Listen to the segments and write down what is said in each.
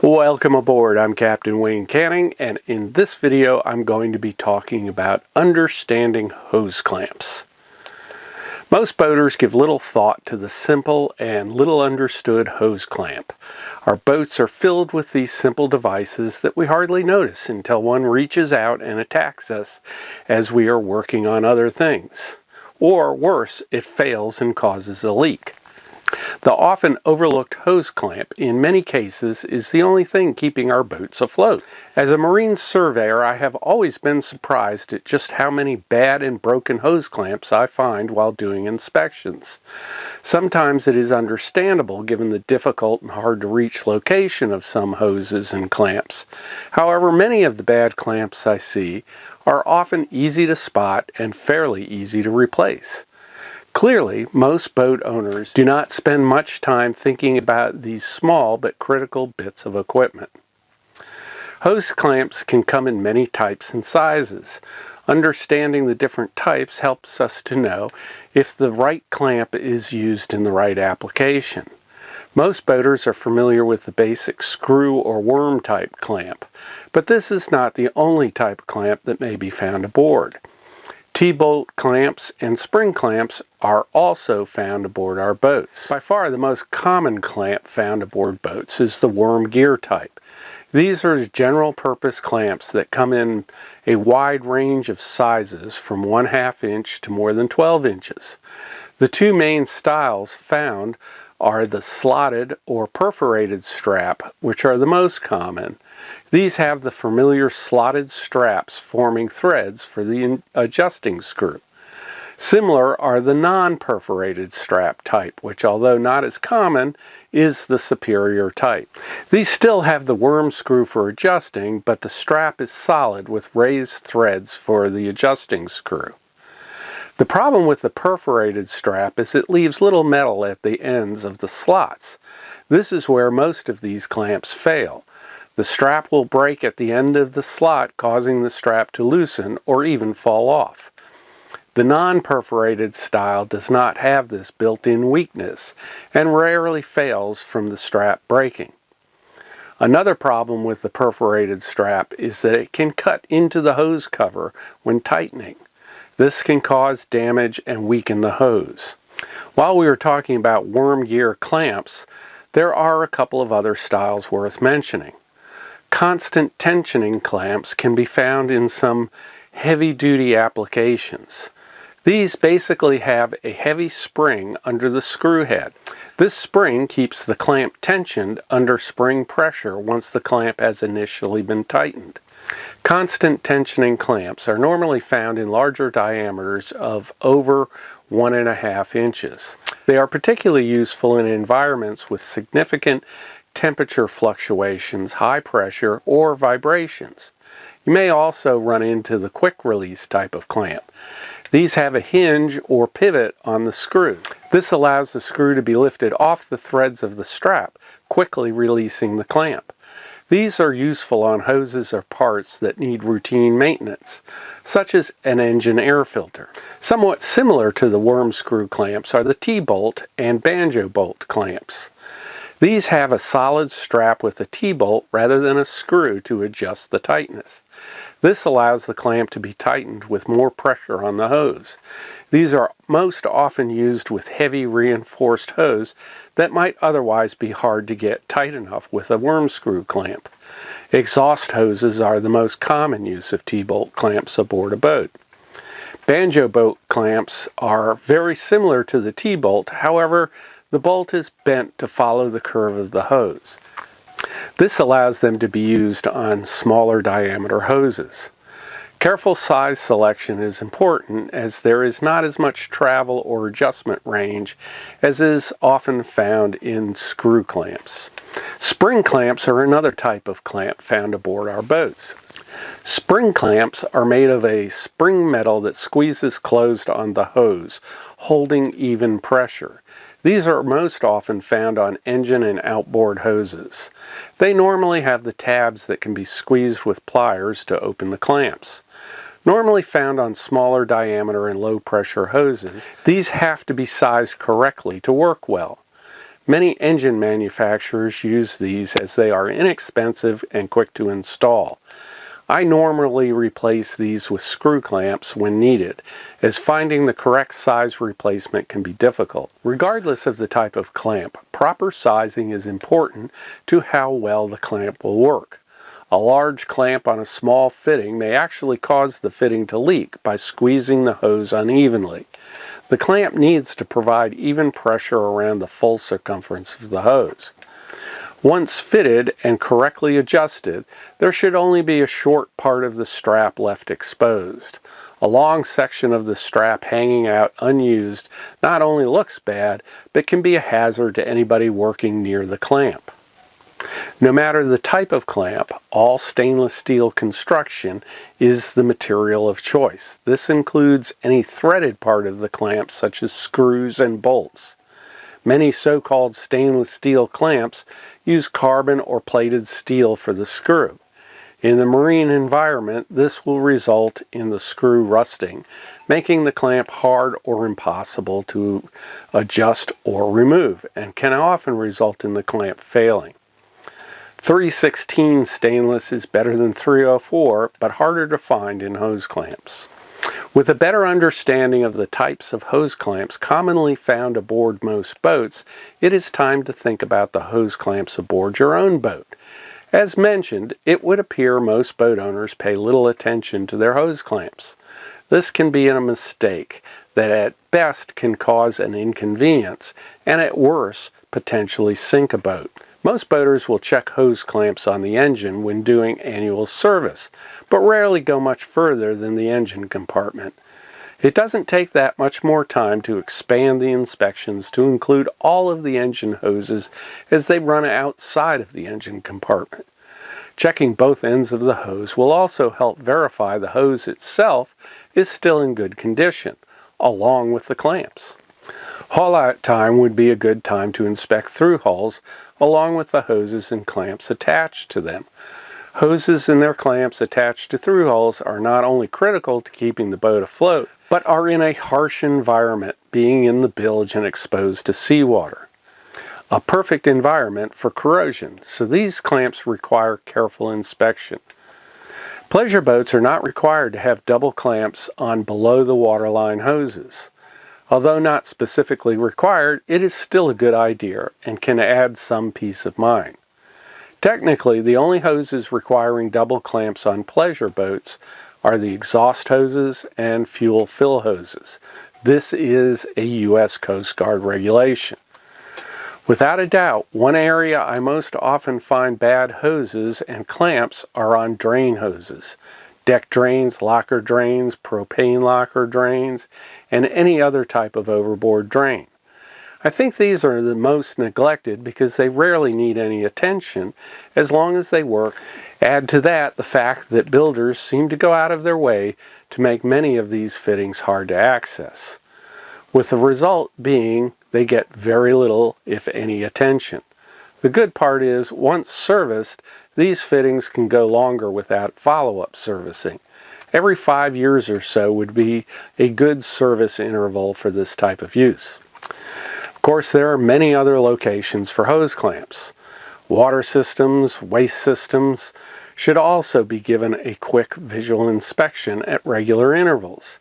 Welcome aboard. I'm Captain Wayne Canning, and in this video I'm going to be talking about understanding hose clamps. Most boaters give little thought to the simple and little understood hose clamp. Our boats are filled with these simple devices that we hardly notice until one reaches out and attacks us as we are working on other things. Or worse, it fails and causes a leak. The often overlooked hose clamp in many cases is the only thing keeping our boats afloat. As a marine surveyor, I have always been surprised at just how many bad and broken hose clamps I find while doing inspections. Sometimes it is understandable given the difficult and hard to reach location of some hoses and clamps. However, many of the bad clamps I see are often easy to spot and fairly easy to replace. Clearly, most boat owners do not spend much time thinking about these small but critical bits of equipment. Hose clamps can come in many types and sizes. Understanding the different types helps us to know if the right clamp is used in the right application. Most boaters are familiar with the basic screw or worm type clamp, but this is not the only type of clamp that may be found aboard. T-bolt clamps and spring clamps are also found aboard our boats. By far the most common clamp found aboard boats is the worm gear type. These are general purpose clamps that come in a wide range of sizes from 1/2 inch to more than 12 inches. The two main styles found are the slotted or perforated strap, which are the most common. These have the familiar slotted straps forming threads for the adjusting screw. Similar are the non-perforated strap type, which although not as common, is the superior type. These still have the worm screw for adjusting, but the strap is solid with raised threads for the adjusting screw. The problem with the perforated strap is it leaves little metal at the ends of the slots. This is where most of these clamps fail. The strap will break at the end of the slot, causing the strap to loosen or even fall off. The non-perforated style does not have this built-in weakness and rarely fails from the strap breaking. Another problem with the perforated strap is that it can cut into the hose cover when tightening. This can cause damage and weaken the hose. While we were talking about worm gear clamps, there are a couple of other styles worth mentioning. Constant tensioning clamps can be found in some heavy-duty applications. These basically have a heavy spring under the screw head. This spring keeps the clamp tensioned under spring pressure once the clamp has initially been tightened. Constant tensioning clamps are normally found in larger diameters of over 1.5 inches. They are particularly useful in environments with significant temperature fluctuations, high pressure, or vibrations. You may also run into the quick release type of clamp. These have a hinge or pivot on the screw. This allows the screw to be lifted off the threads of the strap, quickly releasing the clamp. These are useful on hoses or parts that need routine maintenance, such as an engine air filter. Somewhat similar to the worm screw clamps are the T-bolt and banjo bolt clamps. These have a solid strap with a T-bolt rather than a screw to adjust the tightness. This allows the clamp to be tightened with more pressure on the hose. These are most often used with heavy reinforced hose that might otherwise be hard to get tight enough with a worm screw clamp. Exhaust hoses are the most common use of T-bolt clamps aboard a boat. Banjo bolt clamps are very similar to the T-bolt, however, the bolt is bent to follow the curve of the hose. This allows them to be used on smaller diameter hoses. Careful size selection is important as there is not as much travel or adjustment range as is often found in screw clamps. Spring clamps are another type of clamp found aboard our boats. Spring clamps are made of a spring metal that squeezes closed on the hose, holding even pressure. These are most often found on engine and outboard hoses. They normally have the tabs that can be squeezed with pliers to open the clamps. Normally found on smaller diameter and low pressure hoses, these have to be sized correctly to work well. Many engine manufacturers use these as they are inexpensive and quick to install. I normally replace these with screw clamps when needed, as finding the correct size replacement can be difficult. Regardless of the type of clamp, proper sizing is important to how well the clamp will work. A large clamp on a small fitting may actually cause the fitting to leak by squeezing the hose unevenly. The clamp needs to provide even pressure around the full circumference of the hose. Once fitted and correctly adjusted, there should only be a short part of the strap left exposed. A long section of the strap hanging out unused not only looks bad, but can be a hazard to anybody working near the clamp. No matter the type of clamp, all stainless steel construction is the material of choice. This includes any threaded part of the clamp, such as screws and bolts. Many so-called stainless steel clamps use carbon or plated steel for the screw. In the marine environment, this will result in the screw rusting, making the clamp hard or impossible to adjust or remove, and can often result in the clamp failing. 316 stainless is better than 304, but harder to find in hose clamps. With a better understanding of the types of hose clamps commonly found aboard most boats, it is time to think about the hose clamps aboard your own boat. As mentioned, it would appear most boat owners pay little attention to their hose clamps. This can be a mistake that at best can cause an inconvenience, and at worst, potentially sink a boat. Most boaters will check hose clamps on the engine when doing annual service, but rarely go much further than the engine compartment. It doesn't take that much more time to expand the inspections to include all of the engine hoses as they run outside of the engine compartment. Checking both ends of the hose will also help verify the hose itself is still in good condition, along with the clamps. Haul-out time would be a good time to inspect through hulls along with the hoses and clamps attached to them. Hoses and their clamps attached to through hulls are not only critical to keeping the boat afloat, but are in a harsh environment, being in the bilge and exposed to seawater. A perfect environment for corrosion, so these clamps require careful inspection. Pleasure boats are not required to have double clamps on below the waterline hoses. Although not specifically required, it is still a good idea and can add some peace of mind. Technically, the only hoses requiring double clamps on pleasure boats are the exhaust hoses and fuel fill hoses. This is a U.S. Coast Guard regulation. Without a doubt, one area I most often find bad hoses and clamps are on drain hoses. Deck drains, locker drains, propane locker drains, and any other type of overboard drain. I think these are the most neglected because they rarely need any attention as long as they work. Add to that the fact that builders seem to go out of their way to make many of these fittings hard to access, with the result being they get very little, if any, attention. The good part is, once serviced, these fittings can go longer without follow-up servicing. Every 5 years or so would be a good service interval for this type of use. Of course, there are many other locations for hose clamps. Water systems, waste systems should also be given a quick visual inspection at regular intervals.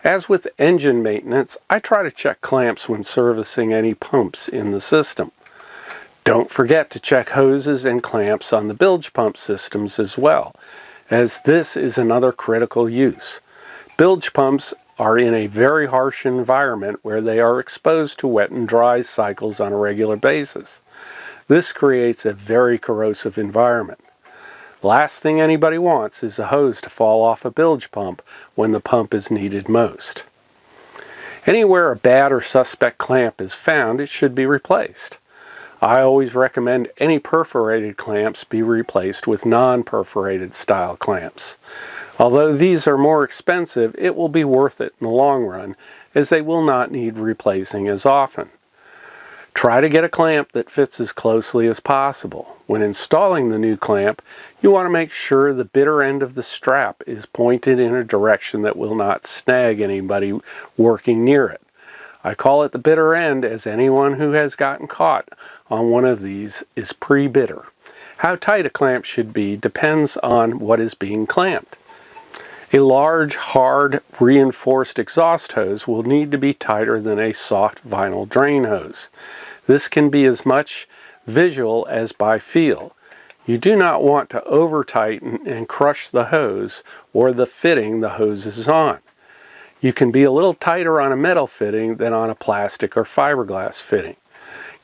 As with engine maintenance, I try to check clamps when servicing any pumps in the system. Don't forget to check hoses and clamps on the bilge pump systems as well, as this is another critical use. Bilge pumps are in a very harsh environment where they are exposed to wet and dry cycles on a regular basis. This creates a very corrosive environment. Last thing anybody wants is a hose to fall off a bilge pump when the pump is needed most. Anywhere a bad or suspect clamp is found, it should be replaced. I always recommend any perforated clamps be replaced with non-perforated style clamps. Although these are more expensive, it will be worth it in the long run, as they will not need replacing as often. Try to get a clamp that fits as closely as possible. When installing the new clamp, you want to make sure the bitter end of the strap is pointed in a direction that will not snag anybody working near it. I call it the bitter end, as anyone who has gotten caught on one of these is pre-bitter. How tight a clamp should be depends on what is being clamped. A large, hard, reinforced exhaust hose will need to be tighter than a soft vinyl drain hose. This can be as much visual as by feel. You do not want to over-tighten and crush the hose or the fitting the hose is on. You can be a little tighter on a metal fitting than on a plastic or fiberglass fitting.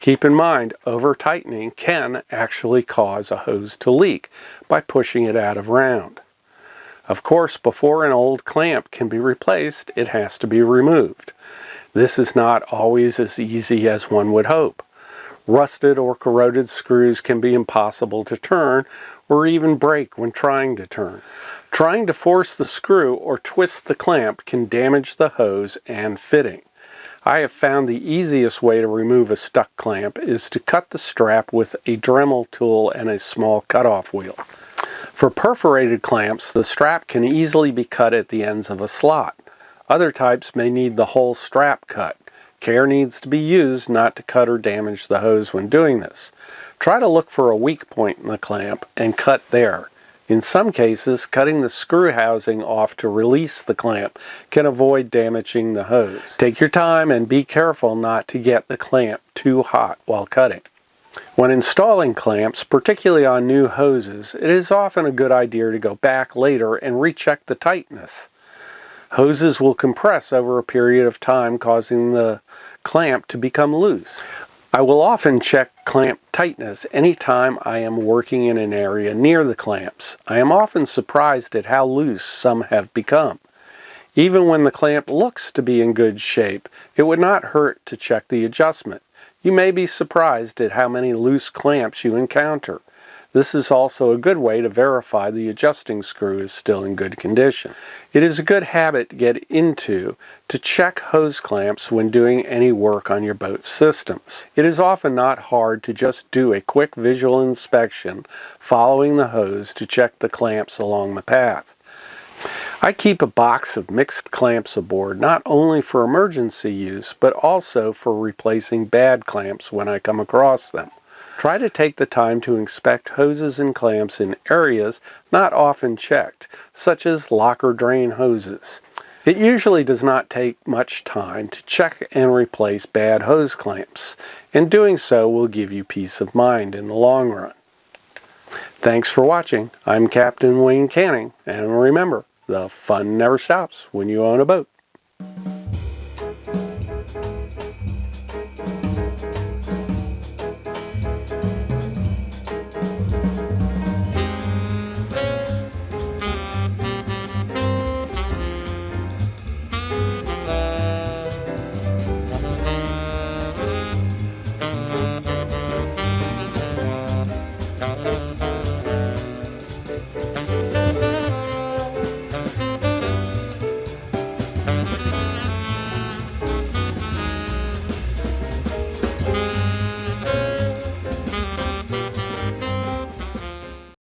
Keep in mind, over-tightening can actually cause a hose to leak by pushing it out of round. Of course, before an old clamp can be replaced, it has to be removed. This is not always as easy as one would hope. Rusted or corroded screws can be impossible to turn or even break when trying to turn. Trying to force the screw or twist the clamp can damage the hose and fitting. I have found the easiest way to remove a stuck clamp is to cut the strap with a Dremel tool and a small cutoff wheel. For perforated clamps, the strap can easily be cut at the ends of a slot. Other types may need the whole strap cut. Care needs to be used not to cut or damage the hose when doing this. Try to look for a weak point in the clamp and cut there. In some cases, cutting the screw housing off to release the clamp can avoid damaging the hose. Take your time and be careful not to get the clamp too hot while cutting. When installing clamps, particularly on new hoses, it is often a good idea to go back later and recheck the tightness. Hoses will compress over a period of time, causing the clamp to become loose. I will often check clamp tightness anytime I am working in an area near the clamps. I am often surprised at how loose some have become. Even when the clamp looks to be in good shape, it would not hurt to check the adjustment. You may be surprised at how many loose clamps you encounter. This is also a good way to verify the adjusting screw is still in good condition. It is a good habit to get into to check hose clamps when doing any work on your boat's systems. It is often not hard to just do a quick visual inspection following the hose to check the clamps along the path. I keep a box of mixed clamps aboard, not only for emergency use, but also for replacing bad clamps when I come across them. Try to take the time to inspect hoses and clamps in areas not often checked, such as locker drain hoses. It usually does not take much time to check and replace bad hose clamps, and doing so will give you peace of mind in the long run. Thanks for watching. I'm Captain Wayne Canning, and remember, the fun never stops when you own a boat.